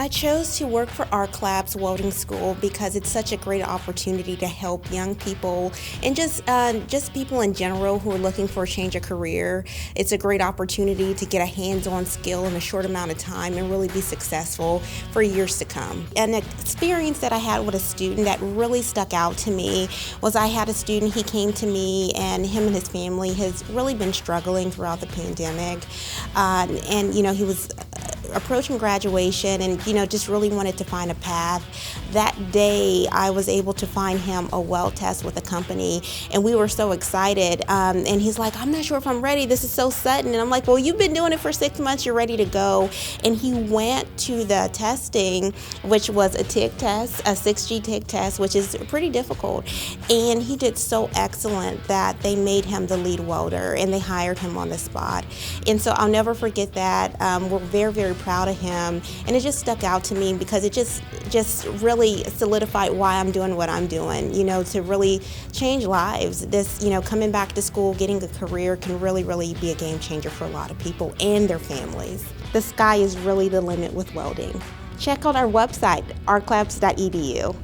I chose to work for Arclabs Welding School because it's such a great opportunity to help young people and just people in general who are looking for a change of career. It's a great opportunity to get a hands-on skill in a short amount of time and really be successful for years to come. An experience that I had with a student that really stuck out to me was I had a student, he came to me and him and his family has really been struggling throughout the pandemic. He was approaching graduation and just really wanted to find a path. That day I was able to find him a weld test with a company and we were so excited, and he's like, I'm not sure if I'm ready, this is so sudden. And I'm like, well, you've been doing it for 6 months, you're ready to go. And he went to the testing, which was a TIG test, a 6G TIG test, which is pretty difficult, and he did so excellent that they made him the lead welder and they hired him on the spot. And so I'll never forget that. We're very, very proud of him, and it just stuck out to me because it just really solidified why I'm doing what I'm doing, to really change lives. This, coming back to school, getting a career can really, really be a game changer for a lot of people and their families. The sky is really the limit with welding. Check out our website, arclabs.edu.